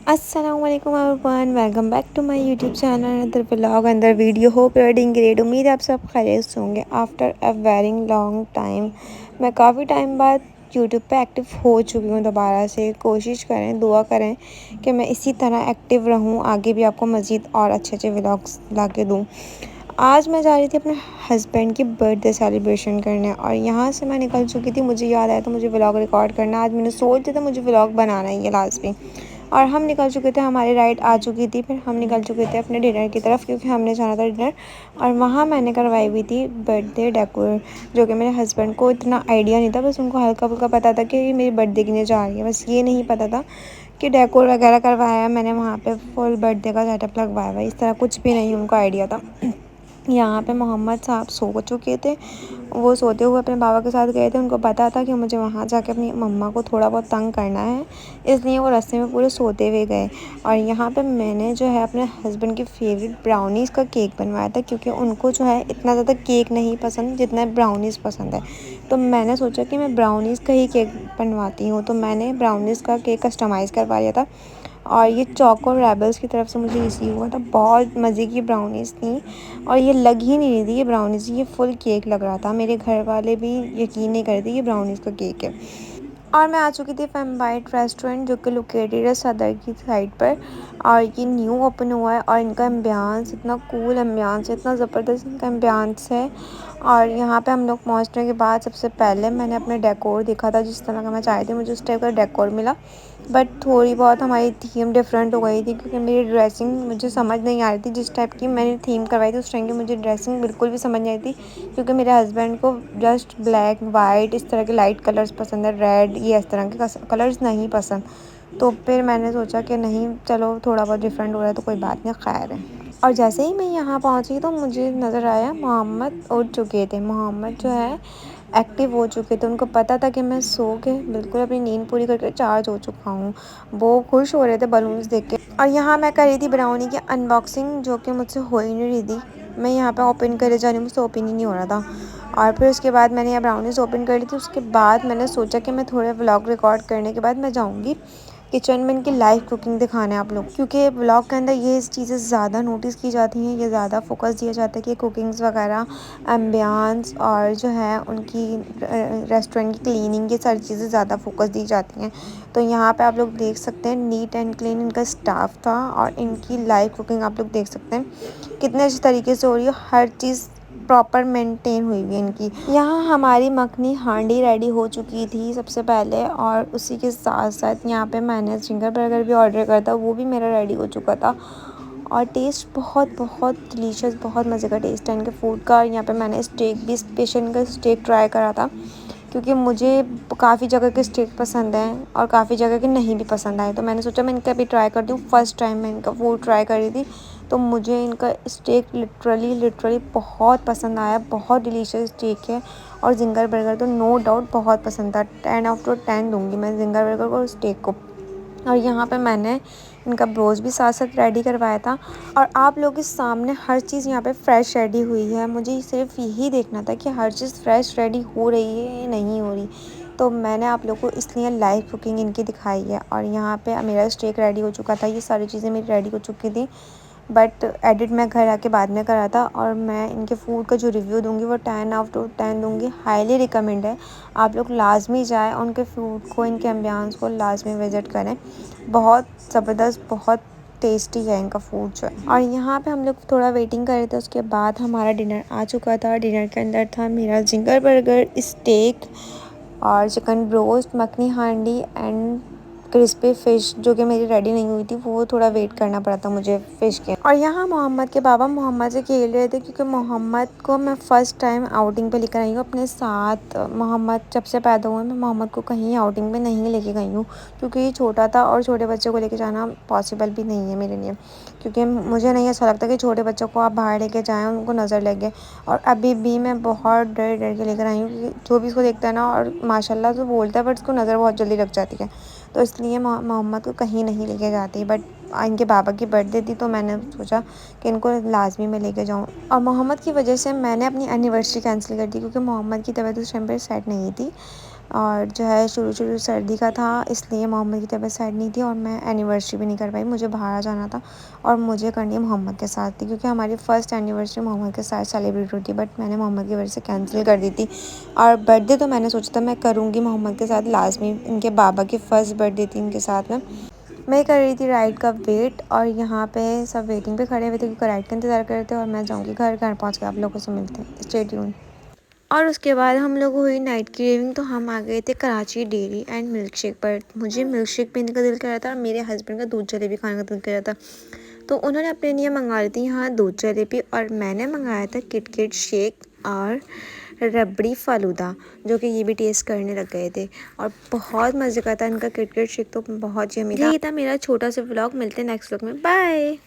अस्सलाम वालेकुम everyone, welcome back to my YouTube channel अंदर व्लॉग अंदर video. Hope you are doing great. उम्मीद है आप सब खैरियत से होंगे। After a very long time मैं काफ़ी टाइम बाद यूट्यूब पे एक्टिव हो चुकी हूँ दोबारा से। कोशिश करें, दुआ करें कि मैं इसी तरह एक्टिव रहूँ, आगे भी आपको मज़ीद और अच्छे अच्छे व्लॉग्स ला के दूँ। आज मैं जा रही थी अपने हस्बैंड की बर्थडे सेलिब्रेशन करने और यहाँ से मैं निकल चुकी थी। मुझे याद आया तो मुझे व्लॉग रिकॉर्ड करना, आज मैंने सोच दिया था मुझे व्लॉग बनाना ही है लास्ट में। और हम निकल चुके थे, हमारी राइड आ चुकी थी, फिर हम निकल चुके थे अपने डिनर की तरफ क्योंकि हमने जाना था डिनर। और वहाँ मैंने करवाई हुई थी बर्थडे डेकोर, जो कि मेरे हस्बैंड को इतना आइडिया नहीं था। बस उनको हल्का फुल्का पता था कि ये मेरी बर्थडे के लिए जा रही है, बस ये नहीं पता था कि डेकोर वगैरह करवाया है मैंने वहाँ पे। फुल बर्थडे का सेटअप लगवाया हुआ, इस तरह कुछ भी नहीं उनको आइडिया था। यहाँ पे मोहम्मद साहब सो चुके थे, वो सोते हुए अपने बाबा के साथ गए थे। उनको पता था कि मुझे वहाँ जाके अपनी मम्मा को थोड़ा बहुत तंग करना है, इसलिए वो रास्ते में पूरे सोते हुए गए। और यहाँ पे मैंने जो है अपने हस्बैंड की फेवरेट ब्राउनीज़ का केक बनवाया था, क्योंकि उनको जो है इतना ज़्यादा केक नहीं पसंद जितना ब्राउनीज़ पसंद है। तो मैंने सोचा कि मैं ब्राउनीज़ का ही केक बनवाती हूँ, तो मैंने ब्राउनीज़ का केक कस्टमाइज़ करवा लिया था। और ये चोको रेबल्स की तरफ से मुझे रिसीव हुआ था। बहुत मज़े की ब्राउनीज़ थी और ये लग ही नहीं रही थी ये ब्राउनीज़, ये फुल केक लग रहा था। मेरे घर वाले भी यकीन नहीं कर रहे थे ये ब्राउनीज़ का केक है। और मैं आ चुकी थी फेम बाइट रेस्टोरेंट, जो कि लोकेटेड है सदर की साइड पर। और ये न्यू ओपन हुआ है और इनका एम्बियंस इतना कूल एम्बियंस है, इतना ज़बरदस्त इनका एम्बियंस है। और यहाँ पे हम लोग पहुँचने के बाद सबसे पहले मैंने अपने डेकोर देखा था, जिस तरह का मैं चाहती थी मुझे उस टाइप का डेकोर मिला। बट थोड़ी बहुत हमारी थीम डिफरेंट हो गई थी, क्योंकि मेरी ड्रेसिंग मुझे समझ नहीं आ रही थी। जिस टाइप की मैंने थीम करवाई थी उस टाइम की मुझे ड्रेसिंग बिल्कुल भी समझ नहीं आई थी, क्योंकि मेरे हस्बैंड को जस्ट ब्लैक वाइट इस तरह के लाइट कलर्स पसंद है, रेड ये इस तरह के कलर्स नहीं पसंद। तो फिर मैंने सोचा कि नहीं, चलो थोड़ा बहुत डिफरेंट हो रहा है तो कोई बात नहीं, खैर है। और जैसे ही मैं यहाँ पहुँची तो मुझे नज़र आया मोहम्मद उठ चुके थे। मोहम्मद जो है एक्टिव हो चुके थे, उनको पता था कि मैं सो के बिल्कुल अपनी नींद पूरी करके चार्ज हो चुका हूँ। वो खुश हो रहे थे बलून्स देख के। और यहाँ मैं कर रही थी ब्राउनी की अनबॉक्सिंग, जो कि मुझसे हो ही नहीं रही थी। मैं यहाँ पे ओपन करे जा रही हूँ, मुझसे ओपन ही नहीं हो रहा था। और फिर उसके बाद मैंने यहाँ ब्राउनीज़ ओपन कर ली थी। उसके बाद मैंने सोचा कि मैं थोड़े व्लॉग रिकॉर्ड करने के बाद मैं जाऊँगी किचन में इनकी लाइव कुकिंग दिखाने आप लोग, क्योंकि ब्लॉग के अंदर ये चीज़ें ज़्यादा नोटिस की जाती हैं, ये ज़्यादा फोकस दिया जाता है कि कुकिंग्स वगैरह, एम्बियंस और जो है उनकी रेस्टोरेंट की क्लीनिंग, ये सारी चीज़ें ज़्यादा फोकस दी जाती हैं। तो यहाँ पे आप लोग देख सकते हैं नीट एंड क्लीन इनका स्टाफ था, और इनकी लाइव कुकिंग आप लोग देख सकते हैं कितने अच्छे तरीके से हो रही है। हर चीज़ प्रॉपर मेंटेन हुई हुई है इनकी। यहाँ हमारी मखनी हांडी रेडी हो चुकी थी सबसे पहले, और उसी के साथ साथ यहाँ पे मैंने जिंगर बर्गर भी ऑर्डर करा था, वो भी मेरा रेडी हो चुका था। और टेस्ट बहुत बहुत डिलीशियस, बहुत मज़े का टेस्ट है इनके फूड का। यहाँ पे मैंने स्टेक भी स्पेशल इनका स्टेक ट्राई करा था, क्योंकि मुझे काफ़ी जगह के स्टेक पसंद हैं और काफ़ी जगह के नहीं भी पसंद आए, तो मैंने सोचा मैं इनका भी ट्राई कर दूँ। फर्स्ट टाइम मैं इनका फूड ट्राई कर रही थी, तो मुझे इनका स्टेक लिटरली बहुत पसंद आया। बहुत डिलीशियस स्टेक है। और जिंगर बर्गर तो नो डाउट बहुत पसंद था, 10 आउट ऑफ 10 दूँगी मैं जिंगर बर्गर को और स्टेक को। और यहाँ पे मैंने इनका ब्रोस भी साथ साथ रेडी करवाया था। और आप लोगों के सामने हर चीज़ यहाँ पे फ़्रेश रेडी हुई है। मुझे सिर्फ यही देखना था कि हर चीज़ फ़्रेश रेडी हो रही है या नहीं हो रही, तो मैंने आप लोगों को इसलिए लाइव कुकिंग इनकी दिखाई है। और यहाँ पे मेरा स्टेक रेडी हो चुका था, ये सारी चीज़ें मेरी रेडी हो चुकी थी, बट एडिट मैं घर आके बाद में करा था। और मैं इनके फ़ूड का जो रिव्यू दूँगी वो 10 आउट ऑफ 10 दूँगी। हाईली रिकमेंड है, आप लोग लाजमी जाएँ उनके फूड को, इनके एम्बियंस को लाजमी विज़िट करें। बहुत ज़बरदस्त, बहुत टेस्टी है इनका फूड जो है। और यहाँ पे हम लोग थोड़ा वेटिंग कर रहे थे, उसके बाद हमारा डिनर आ चुका था। डिनर के अंदर था मेरा जिंगर बर्गर, स्टेक और चिकन ब्रोस्ट, मखनी हांडी एंड क्रिस्पी फ़िश, जो कि मेरी रेडी नहीं हुई थी, वो थोड़ा वेट करना पड़ा था मुझे फ़िश के। और यहाँ मोहम्मद के बाबा मोहम्मद से खेल रहे थे, क्योंकि मोहम्मद को मैं फ़र्स्ट टाइम आउटिंग पे लेकर आई हूँ अपने साथ। मोहम्मद जब से पैदा हुआ मैं मोहम्मद को कहीं आउटिंग पे नहीं लेके गई हूँ, क्योंकि ये छोटा था और छोटे बच्चे को लेके जाना पॉसिबल भी नहीं है मेरे लिए, क्योंकि मुझे नहीं अच्छा लगता कि छोटे बच्चों को आप बाहर लेके जाएँ, उनको नज़र लगे। और अभी भी मैं बहुत डर डर के लेकर आई हूँ, क्योंकि जो भी इसको देखता है ना, और माशाल्लाह से बोलता है, बट उसको नज़र बहुत जल्दी लग जाती है, तो इसलिए मोहम्मद को कहीं नहीं लेके जाती। बट इनके बाबा की बर्थडे थी, तो मैंने सोचा कि इनको लाजमी मैं लेके जाऊँ। और मोहम्मद की वजह से मैंने अपनी एनिवर्सरी कैंसिल कर दी, क्योंकि मोहम्मद की तबीयत उस टाइम पर सेट नहीं थी। और जो है शुरू शुरू सर्दी का था, इसलिए मोहम्मद की तबीयत सही नहीं थी और मैं एनिवर्सरी भी नहीं कर पाई। मुझे बाहर जाना था और मुझे करनी मोहम्मद के साथ थी, क्योंकि हमारी फ़र्स्ट एनिवर्सरी मोहम्मद के साथ सेलिब्रेट हुई थी, बट मैंने मोहम्मद की वजह से कैंसिल कर दी थी। और बर्थडे तो मैंने सोचा था मैं करूँगी मोहम्मद के साथ लाजमी, इनके बाबा की फ़र्स्ट बर्थडे थी इनके साथ में। मैं कर रही थी राइड का वेट और यहाँ पे सब वेटिंग पे खड़े हुए थे क्योंकि राइड का इंतज़ार कर रहे थे। और मैं जाऊँगी घर पहुँच के आप लोगों से मिलते हैं, स्टे ट्यून। और उसके बाद हम लोग हुई नाइट क्रेविंग, तो हम आ गए थे Karachi dairy and milk shake पर। मुझे मिल्क शेक पीने का दिल कर रहा था और मेरे हस्बैंड का दूध जलेबी खाने का दिल कर रहा था, तो उन्होंने अपने लिए मंगा ली थी यहाँ दूध जलेबी और मैंने मंगाया था किटकेट शेक और रबड़ी फ़ालूदा, जो कि ये भी टेस्ट करने लग गए थे और बहुत मज़े का था इनका किटकेट शेक, तो बहुत ही यम्मी था। यही था मेरा छोटा सा व्लॉग, मिलते हैं नेक्स्ट व्लॉग में, बाय।